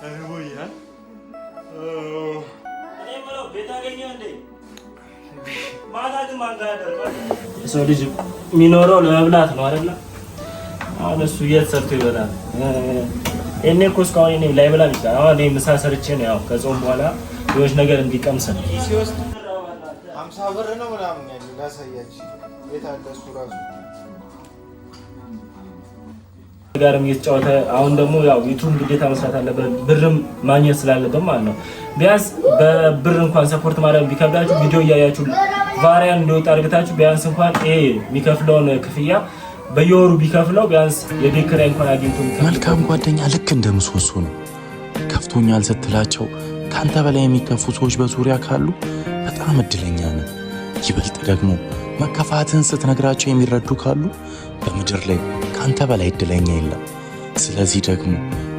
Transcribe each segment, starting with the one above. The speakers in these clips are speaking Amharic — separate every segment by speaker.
Speaker 1: አርቦኛል። እኔ የምለው ቤት አገኘህ እንዴ? ማታ ግን ማን ጋር ያደርጋል? ሰው ልጅ የሚኖረው ለመብላት ነው አይደል? አሁን እሱ የት ሰርቶ ይበላል? እኔ እኮ እስካሁን እኔ ላይ ብላ ይችላል። አሁን እኔ ምሳ ሰርቼ ነው ያው ከጾም በኋላ የሆነ ነገር እንዲቀምስ ነው።
Speaker 2: ሲወስድ 50 ብር ነው ምናምን ያለው ላሳያችሁ። ቤት አለ እሱ ራሱ
Speaker 1: ጋርም እየተጫወተ አሁን ደግሞ ያው ዩቲዩብ ግዴታ መስራት አለበት ብርም ማግኘት ስላለበት ማለት ነው። ቢያንስ በብር እንኳን ሰፖርት ማድረግ ቢከብዳችሁ ቪዲዮ እያያችሁ ቫሪያን እንዲወጣ አድርጋችሁ ቢያንስ እንኳን የሚከፍለውን ክፍያ በየወሩ ቢከፍለው ቢያንስ የቤት ኪራይ እንኳን አግኝቶ
Speaker 3: መልካም ጓደኛ ልክ እንደ ምሰሶ ነው። ከፍቶኛል ስትላቸው ካንተ በላይ የሚከፉ ሰዎች በዙሪያ ካሉ በጣም እድለኛ ነህ። ይበልጥ ደግሞ መከፋትን ስትነግራቸው የሚረዱ ካሉ በምድር ላይ ካንተ በላይ እድለኛ የለም። ስለዚህ ደግሞ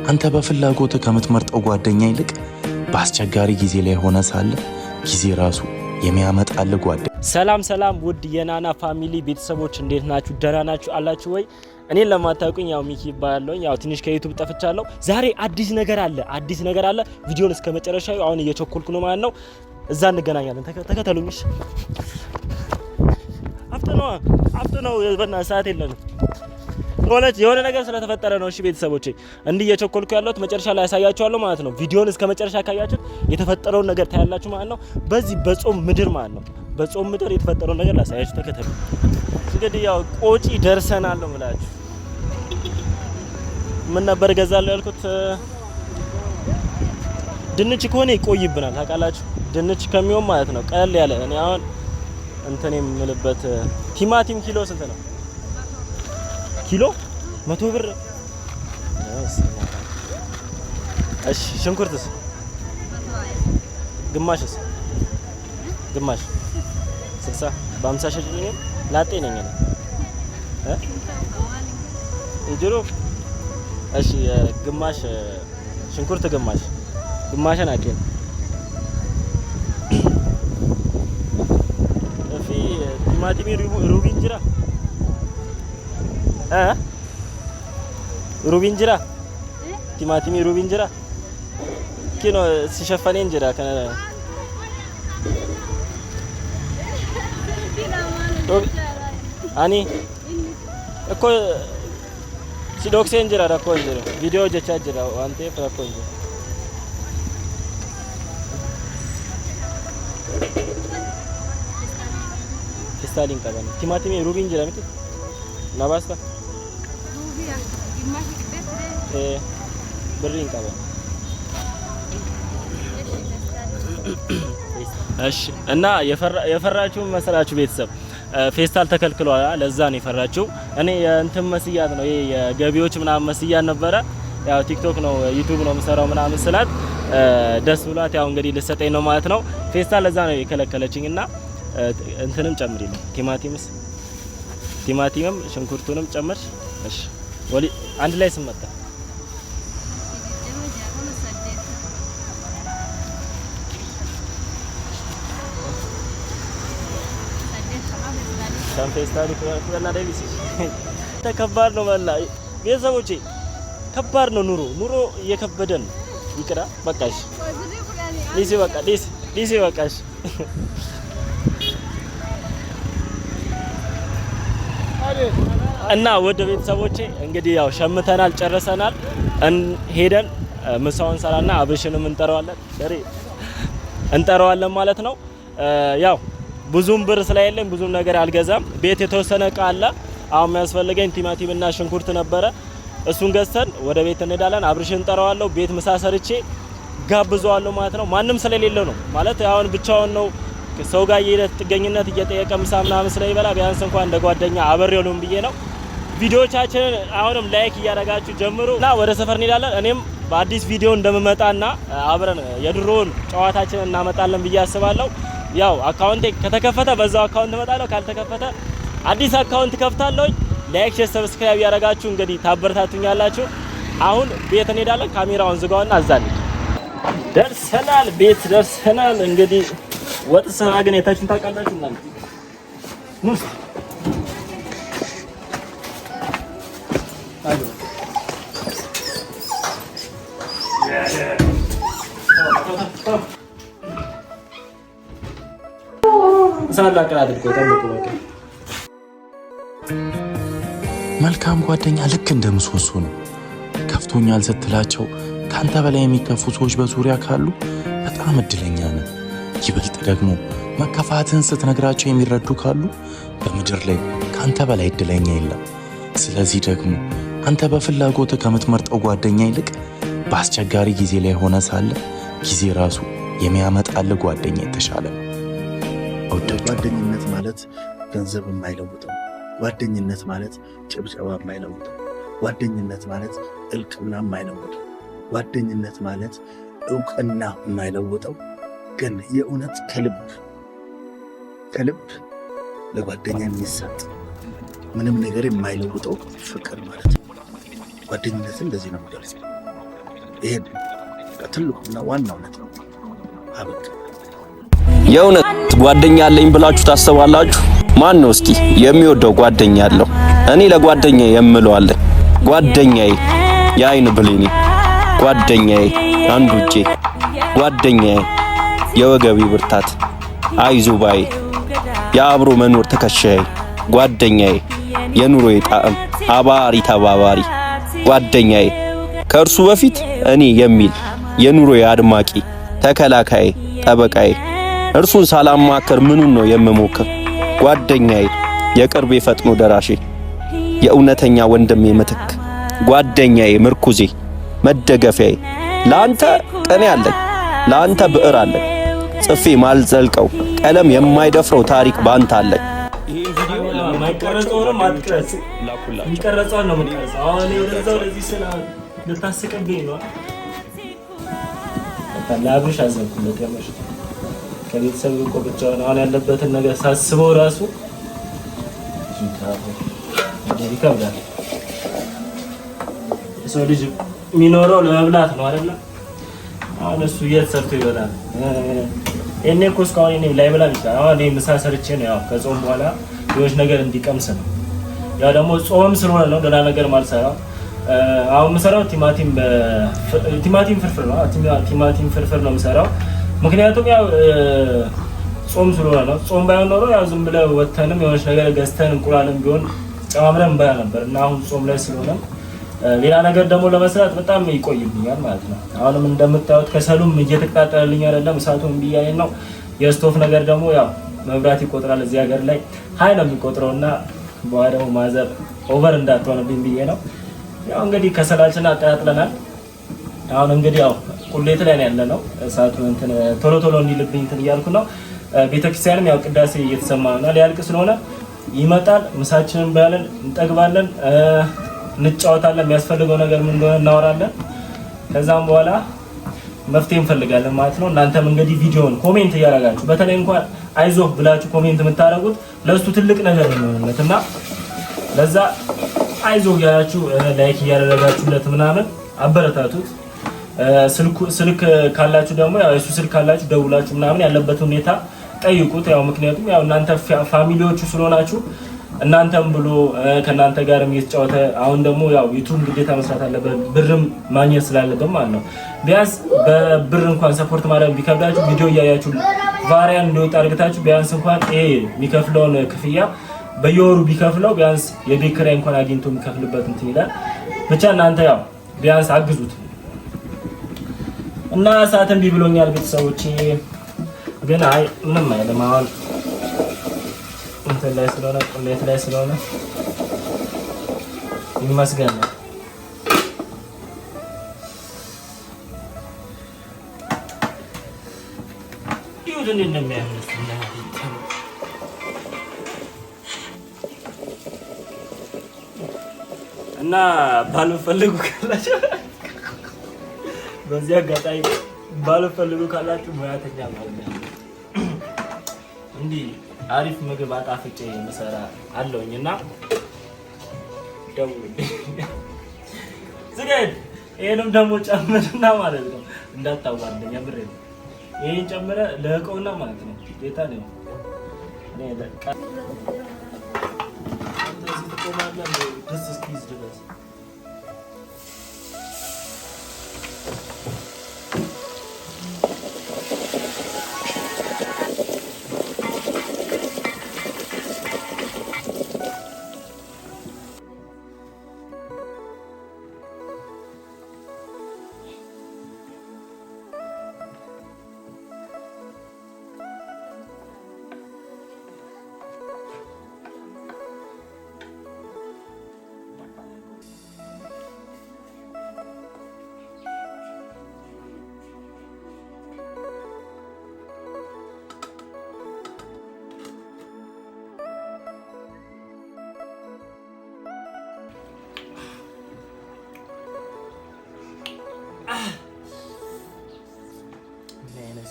Speaker 3: አንተ በፍላጎት ከምትመርጠው ጓደኛ ይልቅ በአስቸጋሪ ጊዜ ላይ ሆነ ሳለ ጊዜ ራሱ የሚያመጣልህ ጓደኛ።
Speaker 1: ሰላም ውድ የናና ፋሚሊ ቤተሰቦች እንዴት ናችሁ? ደህና ናችሁ አላችሁ ወይ? እኔን ለማታውቁኝ ያው ሚኪ ይባላል። ያው ትንሽ ከዩቲዩብ ጠፍቻለሁ። ዛሬ አዲስ ነገር አለ። ቪዲዮን እስከ መጨረሻው አሁን እየቸኮልኩ ነው ማለት ነው። እዛ እንገናኛለን። ተከተሉኝ። እሺ አፍጥነው በእናትህ ሰዓት የለንም። የሆነ ነገር ስለተፈጠረ ነው። እሺ ቤተሰቦቼ እንዲህ እየቸኮልኩ ያለሁት መጨረሻ ላይ ያሳያችኋለሁ ማለት ነው። ቪዲዮን እስከ መጨረሻ ካያችሁት የተፈጠረውን ነገር ታያላችሁ ማለት ነው። በዚህ በጾም ምድር ማለት ነው። በጾም ምድር የተፈጠረውን ነገር ላሳያችሁ። ተከተሉ። እንግዲህ ያው ቆጪ ደርሰናል ነው የምላችሁ። ምን ነበር ገዛለሁ ያልኩት? ድንች ከሆነ ይቆይብናል ታውቃላችሁ። ድንች ከሚሆን ማለት ነው ቀለል ያለ እኔ አሁን እንትን የምልበት ቲማቲም ኪሎ ስንት ነው? ኪሎ 100 ብር። እሺ ሽንኩርትስ? ግማሽስ? ግማሽ 60 በ50 ሸጭልኝ። ላጤ ነኝ እኔ እንጀሮ። እሺ ግማሽ ሽንኩርት ግማሽን አቄን እፊ ቲማቲም ሩቢ እንጀራ ሩቢ እንጀራ ቲማቲም ሩቢ እንጀራ ኪሎ ሲሸፈኔ እንጀራ ከነ አኒ እኮ ሲዶክሴ እንጀራ ራኮ እንጀራ ቪዲዮ ጀቻ እንጀራ ዋንቴ ራኮ እንጀራ ስታሊን ቀበል ቲማቲም ሩቢ እንጀራ ምት ናባስታ ሩቢያ ግማሽ ግዴት ብሪን ቀበል። እሺ እና የፈራችሁ መሰላችሁ ቤተሰብ ፌስታል ተከልክሏል። ለዛ ነው የፈራችሁ። እኔ እንትን መስያት ነው ይሄ የገቢዎች ምናምን መስያት ነበረ። ያው ቲክቶክ ነው ዩቲዩብ ነው የምሰራው ምናምን ስላት ደስ ብሏት ያው እንግዲህ ልሰጠኝ ነው ማለት ነው። ፌስታል ለዛ ነው የከለከለችኝና እንትንም ጨምሪልኝ ቲማቲምም ሽንኩርቱንም ጨምር። እሺ ወሊ አንድ ላይ ስመጣ ፌስታል ኩራና ዴቪስ ተከባድ ነው መላ ቤተሰቦቼ፣ ከባድ ነው ኑሮ እየከበደን ይቅራ። በቃሽ ዲሲ በቃሽ። እና ወደ ቤተሰቦቼ እንግዲህ ያው ሸምተናል ጨርሰናል። ሄደን ምሳውን ሰራና አብሽንም እንጠራዋለን ማለት ነው። ያው ብዙም ብር ስለሌለኝ ብዙም ነገር አልገዛም። ቤት የተወሰነ እቃ አለ። አሁን የሚያስፈልገኝ ቲማቲም እና ሽንኩርት ነበረ። እሱን ገዝተን ወደ ቤት እንሄዳለን። አብርሽን እንጠራዋለሁ። ቤት ምሳ ሰርቼ ጋብዘዋለሁ ማለት ነው። ማንም ስለሌለው ነው ማለት አሁን ብቻውን ነው። ሰው ጋር የሄደ ጥገኝነት እየጠየቀ ምሳ ምናምን ስለይበላ ቢያንስ እንኳን እንደ ጓደኛ አብሬው ነው ብዬ ነው። ቪዲዮቻችንን አሁንም ላይክ እያደረጋችሁ ጀምሩ እና ወደ ሰፈር እንሄዳለን። እኔም በአዲስ ቪዲዮ እንደምመጣና አብረን የድሮውን ጨዋታችንን እናመጣለን ብዬ አስባለሁ። ያው አካውንቴ ከተከፈተ በዛው አካውንት እመጣለሁ፣ ካልተከፈተ አዲስ አካውንት ከፍታለሁ። ላይክ፣ ሼር፣ ሰብስክራይብ ያደረጋችሁ እንግዲህ ታበረታቱኛላችሁ። አሁን ቤት እንሄዳለን። ካሜራውን ዝጋውና አዛልኝ ደርሰናል። ቤት ደርሰናል። እንግዲህ ወጥ ስራ ግን የታችን ታውቃላችሁ እናንተ ኑስ አይደል? ሳላቀር አድርጎ ጠብቁ በቃ።
Speaker 3: መልካም ጓደኛ ልክ እንደ ምሰሶ ነው። ከፍቶኛል ስትላቸው ካንተ በላይ የሚከፉ ሰዎች በዙሪያ ካሉ በጣም እድለኛ ነህ። ይበልጥ ደግሞ መከፋትን ስትነግራቸው የሚረዱ ካሉ በምድር ላይ ካንተ በላይ እድለኛ የለም። ስለዚህ ደግሞ አንተ በፍላጎት ከምትመርጠው ጓደኛ ይልቅ በአስቸጋሪ ጊዜ ላይ ሆነ ሳለ ጊዜ ራሱ የሚያመጣልህ ጓደኛ የተሻለ ነው።
Speaker 4: ጓደኝነት ማለት ገንዘብ የማይለውጠው፣ ጓደኝነት ማለት ጭብጨባ የማይለውጠው፣ ጓደኝነት ማለት እልቅና የማይለውጠው፣ ጓደኝነት ማለት እውቅና የማይለውጠው ግን የእውነት ከልብ ለጓደኛ የሚሰጥ ምንም ነገር የማይለውጠው ፍቅር ማለት ነው። ጓደኝነትን እንደዚህ ነው የሚገልጸው። ይሄ ትልቁና ዋናው ነው። አበቃ።
Speaker 5: የእውነት ጓደኛ አለኝ ብላችሁ ታስባላችሁ? ማን ነው እስኪ የሚወደው ጓደኛ ያለው? እኔ ለጓደኛ የምለው አለኝ። ጓደኛዬ የአይን ብሌኔ፣ ጓደኛዬ አንዱ እጄ፣ ጓደኛዬ የወገቤ ብርታት፣ አይዞባዬ፣ የአብሮ መኖር ተከሻዬ፣ ጓደኛዬ የኑሮዬ ጣዕም፣ አባሪ ተባባሪ፣ ጓደኛዬ ከእርሱ በፊት እኔ የሚል የኑሮዬ አድማቂ፣ ተከላካዬ፣ ጠበቃዬ፣ እርሱን ሳላማከር ምኑን ነው የምሞክር? ጓደኛዬ የቅርቤ ፈጥኖ ደራሼ፣ የእውነተኛ ወንድሜ ምትክ፣ ጓደኛዬ ምርኩዜ፣ መደገፊያዬ። ለአንተ ቅኔ አለኝ፣ ለአንተ ብዕር አለኝ፣ ጽፌ ማልዘልቀው ቀለም የማይደፍረው ታሪክ ባንተ አለኝ።
Speaker 1: ይሄን ቪዲዮ ለማይቀረጸውንም አትቀረጽ፣ ይቀረጻል ነው የምትቀረጸው። አሁን ወደዛው ለዚህ ስለ ልታስቅብኝ ነው። ለአብርሽ አዘንኩለት የምር ከቤተሰብ እኮ ብቻውን አሁን ያለበትን ነገር ሳስበው ራሱ ይከብዳል። የሰው ልጅ የሚኖረው ለመብላት ነው አይደል? አሁን እሱ የት ሰርቶ ይበላል? እኔ እኮ እስካሁን እኔ ላይ ብላ ይችላል። አሁን እኔ ምሳ ሰርቼ ነው ያው ከጾም በኋላ የሆነ ነገር እንዲቀምስ ነው። ያው ደግሞ ጾም ስለሆነ ነው ሌላ ነገር ማልሰራው። አሁን የምሰራው ቲማቲም ፍርፍር ነው። ቲማቲም ፍርፍር ነው የምሰራው። ምክንያቱም ያው ጾም ስለሆነ ነው። ጾም ባይሆን ኖሮ ያው ዝም ብለው ወተንም የሆነች ነገር ገዝተን እንቁላልም ቢሆን ጨማምረን እንበላ ነበር እና አሁን ጾም ላይ ስለሆነ ሌላ ነገር ደግሞ ለመስራት በጣም ይቆይብኛል ማለት ነው። አሁንም እንደምታዩት ከሰሉም እየተቀጣጠለልኝ አይደለም፣ እሳቱም ቢያየን ነው። የስቶፍ ነገር ደግሞ ያው መብራት ይቆጥራል እዚህ ሀገር ላይ ሃይ ነው የሚቆጥረውና በኋላ ደግሞ ማዘር ኦቨር እንዳትሆንብኝ ብዬ ነው። ያው እንግዲህ ከሰላችን አቀጣጥለናል። አሁን እንግዲህ ያው ቁሌት ላይ ነው ያለነው። እሳቱ እንትን ቶሎ እንዲልብኝ እንትን እያልኩ ነው። ቤተክርስቲያንም ያው ቅዳሴ እየተሰማ ነው። ሊያልቅ ስለሆነ ይመጣል። ምሳችንን ባለን እንጠግባለን፣ እንጫወታለን። የሚያስፈልገው ነገር ምን እንደሆነ እናወራለን። ከዛም በኋላ መፍትሄ እንፈልጋለን ማለት ነው። እናንተም እንግዲህ ቪዲዮውን ኮሜንት እያደረጋችሁ በተለይ እንኳን አይዞህ ብላችሁ ኮሜንት የምታደርጉት ለሱ ትልቅ ነገር ነው እና ለዛ አይዞህ ያላችሁ ላይክ እያደረጋችሁለት ምናምን አበረታቱት። ስልክ ካላችሁ ደግሞ ያው እሱ ስልክ ካላችሁ ደውላችሁ ምናምን ያለበትን ሁኔታ ጠይቁት። ያው ምክንያቱም ያው እናንተ ፋሚሊዎቹ ስለሆናችሁ እናንተም ብሎ ከናንተ ጋርም እየተጫወተ አሁን ደግሞ ያው ዩቲዩብ ግዴታ መስራት አለበት ብርም ማግኘት ስላለበት ማለት ነው። ቢያንስ በብር እንኳን ሰፖርት ማድረግ ቢከብዳችሁ ቪዲዮ እያያችሁ ቫሪያን እንዲወጣ አድርጋችሁ ቢያንስ እንኳን ይሄ የሚከፍለውን ክፍያ በየወሩ ቢከፍለው ቢያንስ የቤት ኪራይ እንኳን አግኝቶ የሚከፍልበት እንትን ይላል። ብቻ እናንተ ያው ቢያንስ አግዙት እና ሰዓትን ቢብሎኛል ቤተሰቦቼ ግን አይ ምንም አይደለም። አሁን እንትን ላይ ስለሆነ ቁሌት ላይ ስለሆነ ይመስገን ነው። ይሁን እንደሚያምር እና ባልፈልጉ ካላችሁ በዚህ አጋጣሚ ባልፈልጉ ካላችሁ ሙያተኛ ማለት ነው እንዲህ አሪፍ ምግብ አጣፍጬ መሰራ አለውኝና ደውልልኝ። ዝጋይ ይሄንም ደግሞ ጨምርና ማለት ነው እንዳታዋርደኝ አብሬ ነው ይሄን ጨምረ ለቀውና ማለት ነው ጌታ ነው እኔ ለቃ እንደዚህ ተቆማለህ ደስ እስኪዝ ድረስ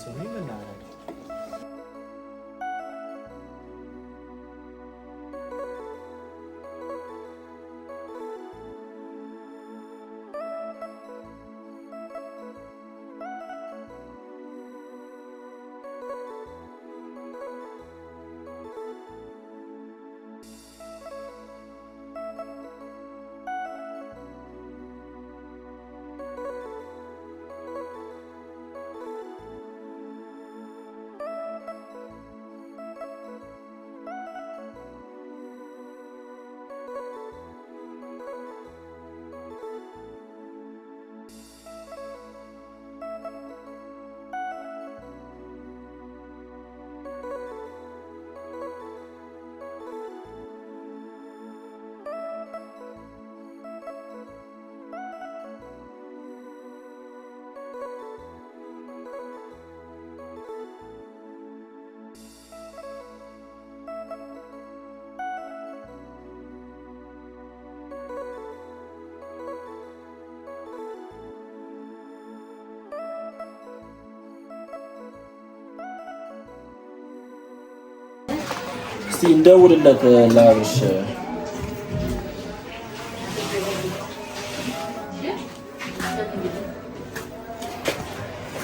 Speaker 2: እሱን ምን አደረገ?
Speaker 1: እንደውልለት ለአብርሽ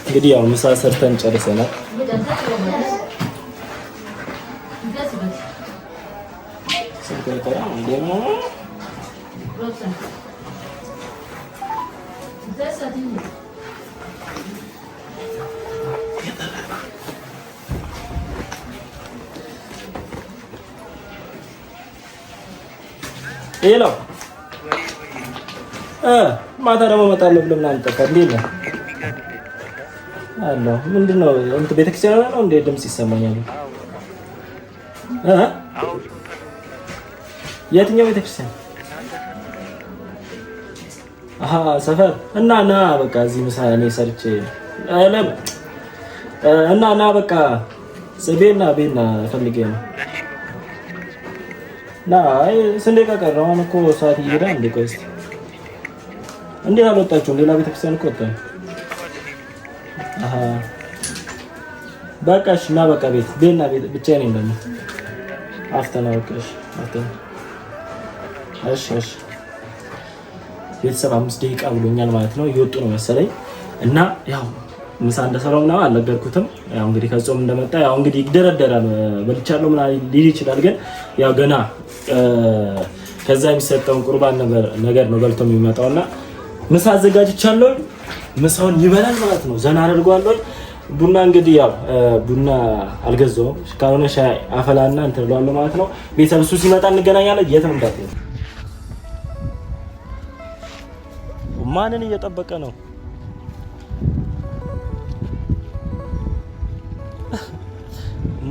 Speaker 1: እንግዲህ ያው ምሳ ሰርተን ጨርሰናል። ሄሎ ማታ ደግሞ እመጣለሁ ብለህ ምናምን ጠፋህ። እንዴት ነህ? አለሁ። ምንድን ነው እንትን ቤተክርስቲያን ነው እንዴ? ድምፅ ይሰማኛል። የትኛው ቤተክርስቲያን? አሃ ሰፈር እና ና በቃ እዚህ ምሳ እኔ ሰርቼ እና ና በቃ ቤና ፈልጌ ነው። አይ ስንት ደቂቃ ቀረው? አሁን እኮ ሰዓት እየሄደ እንዴ? ቆይ እስኪ እንዴት አልወጣችሁም? ሌላ ቤተክርስቲያን እኮ ወጣ። አሃ በቃ እሺ ና በቃ ቤና ብቻዬን ነኝ ደግሞ አፍተና ወቀሽ አፍተና። እሺ ቤተሰብ 5 ደቂቃ ብሎኛል ማለት ነው። እየወጡ ነው መሰለኝ እና ያው ምሳ እንደሰራው ነው አልነገርኩትም። ያው እንግዲህ ከጾም እንደመጣ ያው እንግዲህ ይደረደራል በልቻለሁ ምናምን ሊል ይችላል። ግን ያው ገና ከዛ የሚሰጠውን ቁርባን ነገር ነው በልቶ የሚመጣውና ምሳ አዘጋጅቻለሁ። ምሳውን ይበላል ማለት ነው። ዘና አድርጓለሁ። ቡና እንግዲህ ያው ቡና አልገዛውም። ካልሆነ ሻይ አፈላና እንትን እለዋለሁ ማለት ነው። ቤተሰብ እሱ ሲመጣ እንገናኛለን። የትም እንዳትሄዱ። ማንን እየጠበቀ ነው?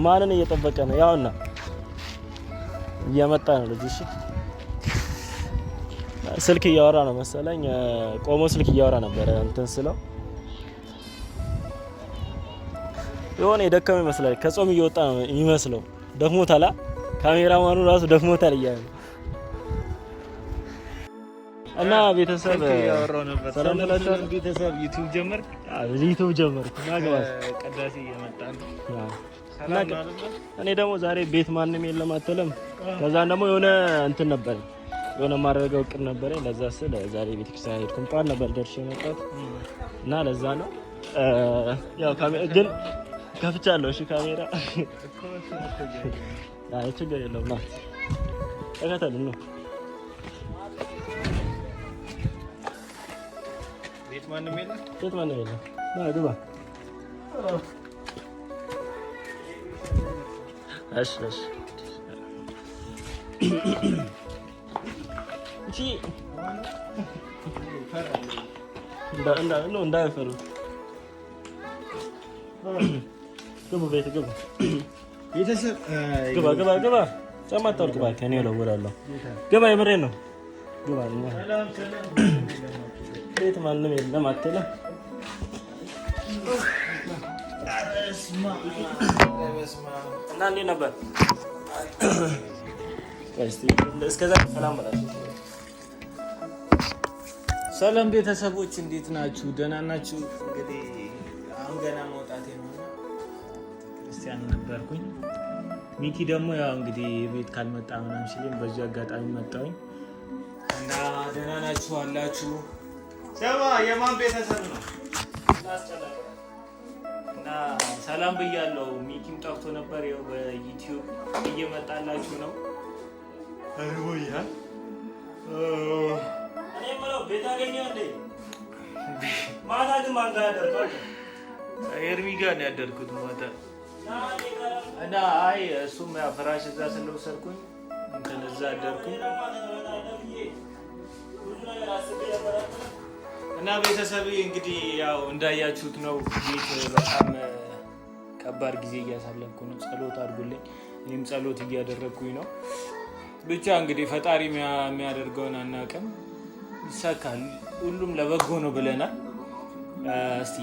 Speaker 1: ማንን እየጠበቀ ነው? ያውና እየመጣ ነው ልጅ። እሺ ስልክ እያወራ ነው መሰለኝ። ቆሞ ስልክ እያወራ ነበር እንትን ስለው የሆነ የደከመ ይመስላል። ከጾም እየወጣ ነው የሚመስለው። ደክሞታል። ካሜራማኑ ራሱ ደክሞታል እያለ ነው። እና ቤተሰብ
Speaker 2: ያወራው ነበር። ሰላም ለላችሁ ቤተሰብ። ዩቲዩብ ጀመርክ?
Speaker 1: ዩቲዩብ ጀመርኩ። ማግባስ
Speaker 2: ቅዳሴ እየመጣ ነው።
Speaker 1: እኔ ደግሞ ዛሬ ቤት ማንም የለም አትልም። ከዛን ደግሞ የሆነ እንትን ነበር የሆነ ማድረገው እቅድ ነበር። ለዛ ስለ ዛሬ ቤተክርስቲያን ሄድኩ። እንኳን ነበር ደርሼ የመጣሁት እና ለዛ ነው ያው ግን ከፍቻለሁ። እሺ ካሜራ አይ ችግር የለውም። ና ተከተሉኝ ነው።
Speaker 2: ቤት ማንም የለም።
Speaker 1: ና ግባ። እሺ እቺ እንዳይፈሩ ግቡ። ቤት ግቡ።
Speaker 2: ቤተሰብ
Speaker 1: ግባ። ጫማ አታውልቅ እባክህ። እኔ እለውላለሁ። ግባ። የምሬን ነው። ግባ። ቤት ማንም የለም አትልም። እና እንዴት ነበር? እስከዛ ሰላም በላችሁ።
Speaker 2: ሰላም ቤተሰቦች እንዴት ናችሁ? ደህና ናችሁ? እንግዲህ አሁን ገና መውጣቴ ነው።
Speaker 6: ክርስቲያን ነበርኩኝ። ሚኪ ደግሞ ያው እንግዲህ ቤት ካልመጣ ምናምን ሲለኝ በዚህ አጋጣሚ መጣሁኝ
Speaker 2: እና ደህና ናችሁ አላችሁ? ሰማ የማን ቤተሰብ ነው?
Speaker 6: እና ሰላም ብያለሁ። ሚኪም ጠፍቶ ነበር። ያው በዩቲዩብ እየመጣላችሁ ነው።
Speaker 2: አርቦያ
Speaker 1: እኔ የምለው ቤት አገኘህ እንዴ? ማታ ግን ማን ጋር ያደርገው?
Speaker 6: ኤርሚ ጋር ነው ያደርኩት ማታ እና አይ እሱም ያው ፍራሽ እዛ ስለወሰድኩኝ እንትን እዛ አደርኩኝ እና ቤተሰብ እንግዲህ ያው እንዳያችሁት ነው። ቤት በጣም ከባድ ጊዜ እያሳለፍኩ ነው። ጸሎት አድርጉልኝ። እኔም ጸሎት እያደረግኩኝ ነው። ብቻ እንግዲህ ፈጣሪ የሚያደርገውን አናውቅም፣ ይሳካል። ሁሉም ለበጎ ነው ብለናል። እስቲ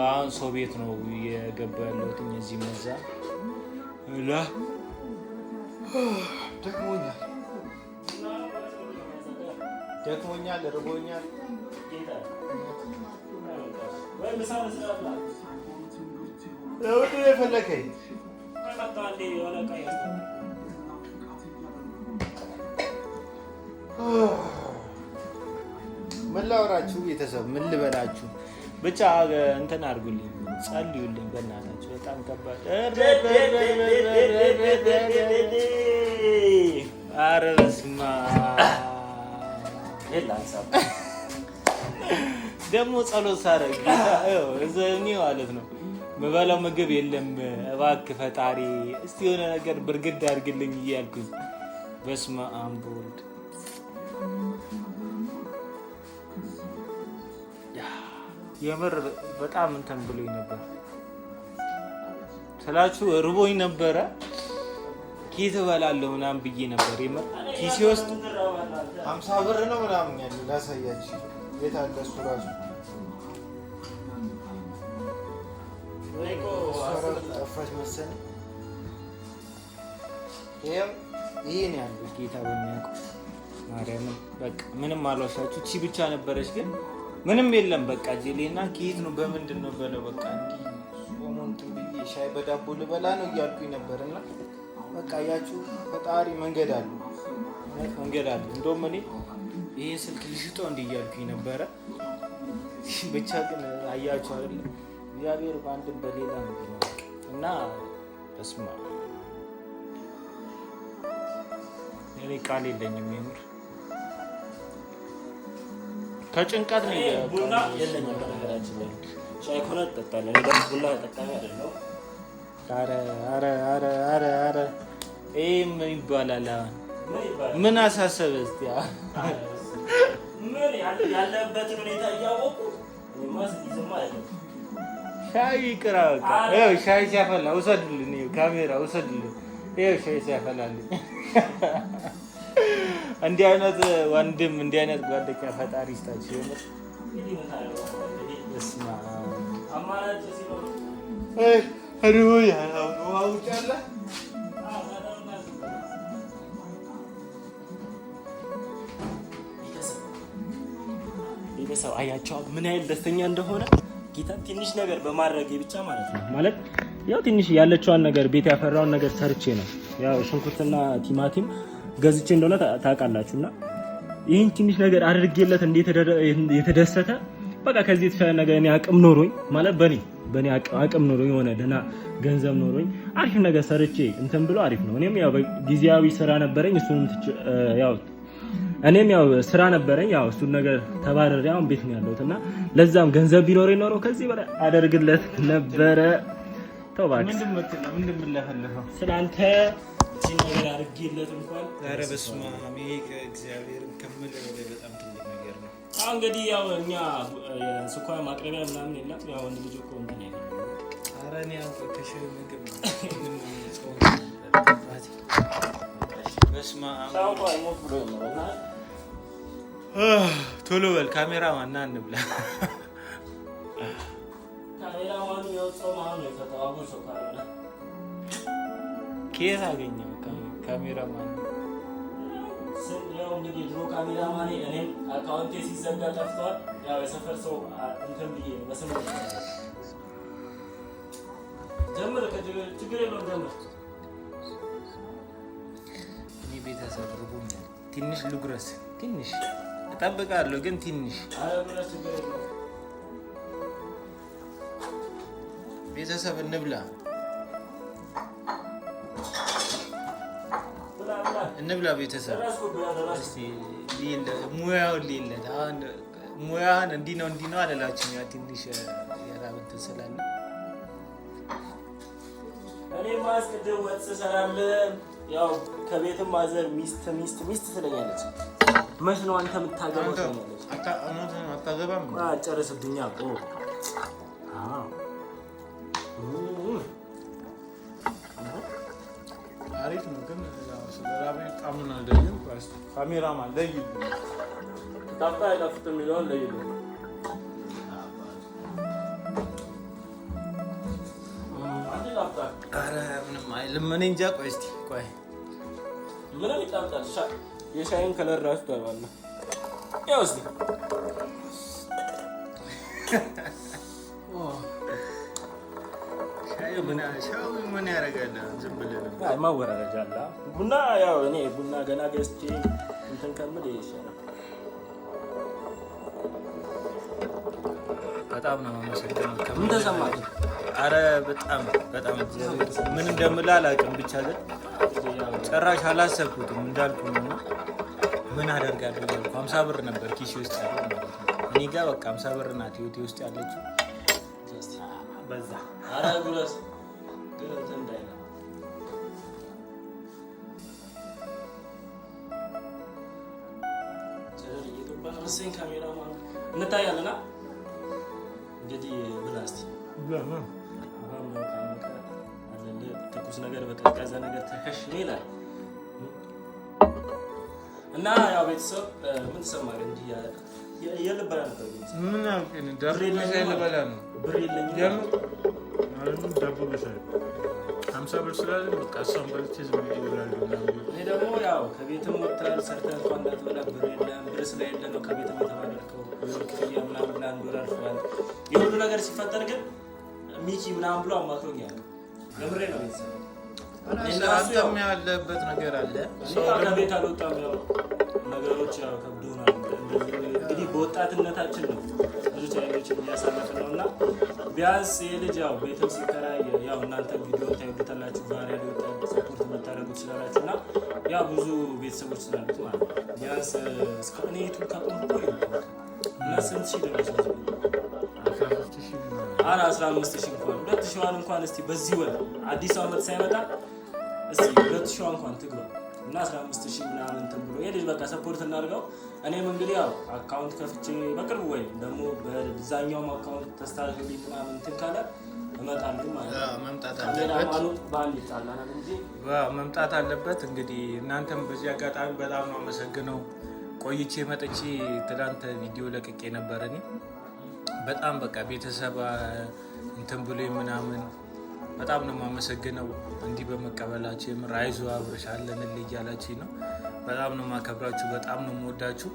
Speaker 6: አሁን ሰው ቤት ነው የገባ ያለሁት እዚህ መዛ ላ
Speaker 2: ደክሞኛል፣ ርቦኛል። ለምንድን ነው የፈለከኝ? ምን ላወራችሁ ቤተሰብ፣ ምን ልበላችሁ?
Speaker 6: ብቻ እንትን አድርጉልኝ፣ ጸልዩልኝ በእናታችሁ። በጣም ከባድ ኧረ በስመ አብ ደግሞ ጸሎት ሳደርግ እኔ ማለት ነው የምበላው ምግብ የለም። እባክህ ፈጣሪ እስቲ የሆነ ነገር ብርግድ አድርግልኝ እያልኩኝ በስመ አብ ወልድ የምር በጣም እንትን ብሎኝ ነበር ስላችሁ ርቦኝ ነበረ። ኬት እበላለሁ ምናምን ብዬ ነበር። የምር ኪሴ ውስጥ
Speaker 2: 50 ብር ነው ምናምን ያለው። ላሳያችሁ። የት አለ እሱ ራሱ? ጠፋች መሰለኝ። ይሄን ያለው
Speaker 6: ጌታ በሚያውቀው ማርያምን በቃ ምንም አልዋሻችሁ። እቺ ብቻ ነበረች ግን ምንም የለም። በቃ ጄሌና ኬት ነው በምንድን ነው በለው በቃ እንዲህ ጾሙን ብዬ ሻይ በዳቦ ልበላ ነው እያልኩኝ ነበርና በቃ ያችሁ ፈጣሪ መንገድ አለ፣ መንገድ አለ። እንደውም እኔ ይሄ ስልክ ልሽጠው እንዲህ እያልኩኝ ነበረ። ብቻ ግን አያችሁ አይደል እግዚአብሔር በአንድም በሌላ ነው እና በስማ እኔ ቃል የለኝም የምር ከጭንቀት ነው።
Speaker 1: ቡና የለኝም በነገራችን ላይ ሻይ ከሆነ እጠጣለሁ። እኔ ደግሞ ቡና ተጠቃሚ አይደለሁም።
Speaker 6: ኧረ ይሄም ይባላል። ምን አሳሰበ እስቲ?
Speaker 1: ምን ያለበትን ሁኔታ እያወቁ ዝም አይደለም።
Speaker 6: ሻይ ይቅራ በቃ። ይኸው ሻይ ሲያፈላ ውሰድልኝ፣ ካሜራ ውሰድልኝ። ይኸው ሻይ ሲያፈላልኝ። እንዲህ አይነት ወንድም እንዲህ አይነት ጓደኛ ፈጣሪ ይስጣችሁ። እስማ
Speaker 1: አማራጭ ሲኖር ቤተሰብ አያቸው ምን ያህል ደስተኛ እንደሆነ ጌታ ትንሽ ነገር በማድረግ ብቻ ማለት ነው። ማለት ያው ትንሽ ያለችዋን ነገር ቤት ያፈራውን ነገር ሰርቼ ነው ያው ሽንኩርትና ቲማቲም ገዝቼ እንደሆነ ታውቃላችሁና ይህን ትንሽ ነገር አድርጌለት እንዴት የተደሰተ በቃ ከዚህ የተሻለ ነገር እኔ አቅም ኖሮኝ ማለት በኔ አቅም ኖሮኝ ሆነ ደህና ገንዘብ ኖሮኝ አሪፍ ነገር ሰርቼ እንትን ብሎ አሪፍ ነው። እኔም ያው ጊዜያዊ ስራ ነበረኝ እሱንም ያው እኔም ያው ስራ ነበረኝ ያው እሱን ነገር ተባረረ ያው ቤት ነው ያለሁትና ለዛም ገንዘብ ቢኖረኝ ኖሮ ከዚህ በላይ አደርግለት ነበረ። ተባክ
Speaker 6: ምንድን ለፈለፈው
Speaker 1: ስላንተ እቺ ነገር አድርጌለት እንኳን
Speaker 6: ኧረ በስመ አብ እግዚአብሔር ከምልህ በላይ በጣም ትልቅ ነገር ነው።
Speaker 1: አሁን እንግዲህ ያው እኛ ስኳር ማቅረቢያ ምናምን የለም። ያው ወንድ ልጅ እኮ እንትን ያለው
Speaker 6: ኧረ እኔ ያው ከሻይ ምግብ በስመ አብ ቶሎ በል ካሜራማን ና እንብላ።
Speaker 1: ካሜራማኑ የወጣው ማን ነው? ተጣጣው ሰው ካለ
Speaker 6: ከየት አገኘው ካሜራማን?
Speaker 1: ያው እንግዲህ ድሮ ካሜራማን እኔም አካውንቴ ሲዘጋ ጠፍቷል። ያው የሰፈር ሰው እንትን ብዬ ነው በስም ጀምር ችግር የለውም ጀምር።
Speaker 6: እኔ ቤተሰብ ርቦኛል። ትንሽ ልጉረስ። ትንሽ እጠብቃለሁ ግን ትንሽ ቤተሰብ እንብላ እንብላ ቤተሰብ። እስቲ ሙያውን ሊለት አሁን ሙያህን እንዲህ ነው አለላችሁ። ያ ትንሽ ያራብት ስላለ
Speaker 1: እኔ ማስቀደም ወጥ ሰራለህ። ያው ከቤትም ማዘር ሚስት ስለኛለች። መች ነው አንተ የምታገባው ስለኛለች።
Speaker 6: አታገባም?
Speaker 1: ጨርስብኛ እኮ
Speaker 6: አሪፍ ነው ግን ስለራበኝ ጣሙን አልለይም። ካሜራማን ለይልኝ።
Speaker 1: ጣፍጣ አይጣፍጥም የሚለውን ለይልኝ።
Speaker 6: ኧረ ምንም አይልም። እኔ እንጃ። ቆይ እስኪ ቆይ
Speaker 1: ምንም ይጣፍጣል። የሻይን ከለር ራሱ ታይዋለህ። ያው እስኪ
Speaker 6: ምን ያደርጋል? ዝም ብለህ
Speaker 1: ማወራረጃ አለ። ቡና ያው እኔ ቡና ገና ገዝቼ እንትን ከምል ይሻላል።
Speaker 6: በጣም ነው የማመሰግነው።
Speaker 1: ምን ተሰማህ?
Speaker 6: አረ በጣም ምን እንደምልህ አላውቅም። ብቻ ግን ጭራሽ አላሰብኩትም እንዳልኩ ነው። ምን አደርጋለሁ እያልኩ 50 ብር ነበር ኪሴ ውስጥ ያለው ማለት ነው። እኔ ጋር በቃ 50 ብር ናት ህይወቴ ውስጥ ያለችው።
Speaker 1: በዛ አረ ጉረስ ግን እንዳይና ጀርይ ካሜራማን እንታያለና እንግዲህ ብላ እስኪ ትኩስ ነገር በቀዝቃዛ ነገር ተከሽኔ ይላል እና ያው ቤተሰብ ምን ተሰማህ? እንዲህ የልበላ ነበር
Speaker 6: ምን አልከኝ? ዳቦ በሻይ ልበላ ነው።
Speaker 1: ብር የለኝም
Speaker 6: ማለት ዳቦ በሻይ 50 ብር ስላለ በቃ እሷን በልቼ ዝም ብዬ እበላለሁ።
Speaker 1: እኔ ደግሞ ያው ከቤትም ወጥተህ ሰርተህ እንኳን እንዳትበላ ብር የለም። ብር ስለሌለ ነው ከቤትም የተባረርከው። ክፍያ ምናምን አንድ ወር አልፏል። የሁሉ ነገር ሲፈጠር ግን ሚኪ ምናምን ብሎ አማክሮኛል። ለምሬ ነው ቤተሰብ
Speaker 6: አንተም ያለበት ነገር አለ።
Speaker 1: ከቤት አልወጣም። ያው ነገሮች ያው ከብዶናል። እንግዲህ በወጣትነታችን ነው ብዙ ቻሌንጆችን እያሳለፍን ነው እና ቢያንስ የልጅ ያው ቤትም ሲከራይ ያው እናንተ ቪዲዮ ታዩታላችሁ። ቫሪያ ሊወጣ ሰፖርት መታረጉ ትችላላችሁ እና ያው ብዙ ቤተሰቦች ስላሉት ማለት ነው። ቢያንስ እስከ እኔ ዩቱብ ካቆምኩ እና ስንት ሺህ ደረሰ? 15,000 እንኳን 2,000 እንኳን እስቲ በዚህ ወር አዲስ አመት ሳይመጣ እስቲ 2,000 እንኳን ትግባ እና 15,000 ምናምን ተብሎ የልጅ በቃ ሰፖርት እናድርገው። እኔም እንግዲህ ያው አካውንት ከፍቼ በቅርቡ ወይ ደግሞ በዛኛውም አካውንት ተስተካክልልኝ ምናምን እንትን ካለ እመጣለሁ ማለት ነው።
Speaker 6: መምጣት አለበት። እንግዲህ እናንተም በዚህ አጋጣሚ በጣም ነው አመሰግነው። ቆይቼ መጥቼ ትናንት ቪዲዮ ለቅቄ ነበር። እኔ በጣም በቃ ቤተሰብ እንትን ብሎ ምናምን በጣም ነው የማመሰግነው እንዲህ በመቀበላችሁ። የምር አይዞህ አብረሽ አለንልህ እያላችሁኝ ነው። በጣም ነው የማከብራችሁ፣ በጣም ነው የምወዳችሁ።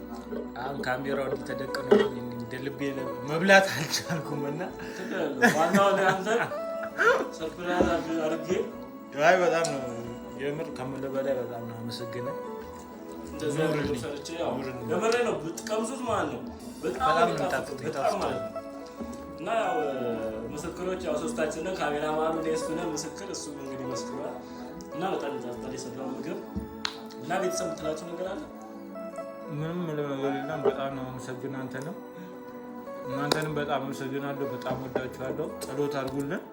Speaker 6: አሁን ካሜራው እንዲህ ተደቅኖ እንደ ልቤ መብላት አልቻልኩም እና አይ በጣም ነው የምር ከምልህ በላይ በጣም ነው አመሰግነው።
Speaker 1: የምሬ ነው ብትቀምሱት ማለት ነው በጣም ይጣፍጣል ማለት ነው። እና ያው ምስክሮች ያው ሶስታችንን ካሜራማኑ እሱንም ምስክር እሱም እንግዲህ መስክሯል። እና በጣም ይጣፍጣል የሰራው ምግብ እና ቤተሰብ የምትላቸው ነገር አለ?
Speaker 6: ምንም ነገር የለም። በጣም ነው አመሰግናለሁ። እናንተንም በጣም አመሰግናለሁ። በጣም ወዳችኋለሁ። ጸሎት አድርጉልን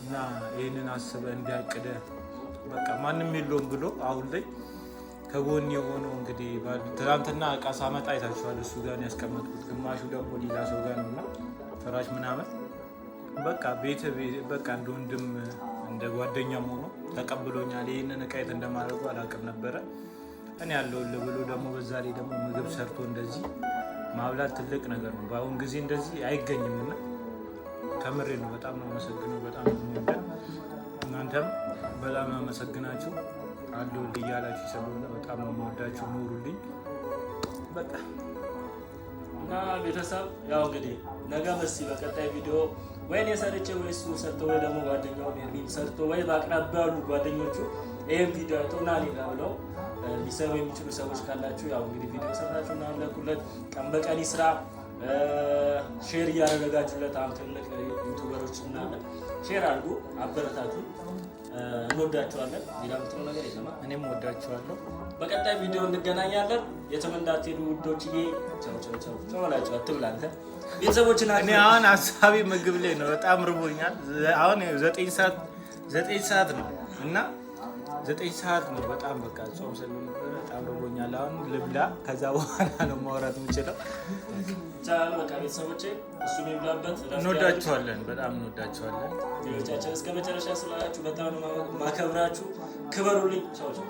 Speaker 6: እና ይህንን አስበህ እንዲያቅደህ በቃ ማንም የለውም ብሎ አሁን ላይ ከጎን የሆነው እንግዲህ ትናንትና እቃ ሳመጣ አይታችኋል። እሱ ጋር ነው ያስቀመጥኩት። ግማሹ ደግሞ ሌላ ሰው ጋር ነውና ፍራሽ ምናምን በቃ ቤት በቃ እንደ ወንድም እንደ ጓደኛም ሆኖ ተቀብሎኛል። ይህንን እቃ የት እንደማደርጉ አላውቅም ነበረ። እኔ ያለሁልህ ብሎ ደግሞ በዛ ላይ ደግሞ ምግብ ሰርቶ እንደዚህ ማብላት ትልቅ ነገር ነው። በአሁን ጊዜ እንደዚህ አይገኝምና ከምሬ ነው። በጣም ነው አመሰግነው። በጣም ነው የምወደው። እናንተም በጣም ነው አመሰግናችሁ አለሁልህ እያላችሁ ስለሆነ በጣም ነው የምወዳችሁ። ኑሩልኝ በቃ
Speaker 1: እና ቤተሰብ ያው እንግዲህ ነገ መሲ በቀጣይ ቪዲዮ ወይ እኔ ሰርቼ ወይ እሱ ሰርቶ ወይ ደግሞ ጓደኛው ኤርሚን ሰርቶ ወይ በአቅራቢያው ያሉ ጓደኞቹ ይሄን ቪዲዮ አይተውና እኔ ጋር ብለው ሊሰሩ የሚችሉ ሰዎች ካላችሁ ያው እንግዲህ ቪዲዮ ሰርታችሁ እና ለኩለት ቀን በቀን ስራ ሼር እያደረጋችሁለት አሁን ትልቅ ዩቲዩበሮች እና ሼር አድርጉ፣ አበረታቱ። እንወዳችኋለን። ሌላ ምትለው ነገር የለም።
Speaker 6: እኔም ወዳችኋለሁ።
Speaker 1: በቀጣይ ቪዲዮ እንገናኛለን። የትም እንዳትሄዱ ውዶችዬ። ቻው ቻው ቻው ቻው ብላችሁ አትብላ አንተ ቤተሰቦችን
Speaker 6: እኔ አሁን ሀሳቢ ምግብ ላይ ነው። በጣም ርቦኛል። አሁን 9 ሰዓት ነው እና 9 ሰዓት ነው። በጣም በቃ ጾም ስለነበረ በጣም ርቦኛል። አሁን ልብላ፣ ከዛ በኋላ ነው ማውራት የምችለው።
Speaker 1: ቻው በቃ ቤተሰቦቼ፣ እሱ የሚብላበት።
Speaker 6: እንወዳችኋለን፣ በጣም እንወዳችኋለን።
Speaker 1: ቪዲዮቻችን እስከ መጨረሻ ስላላችሁ በጣም ማከብራችሁ። ክበሩልኝ። ቻው ቻው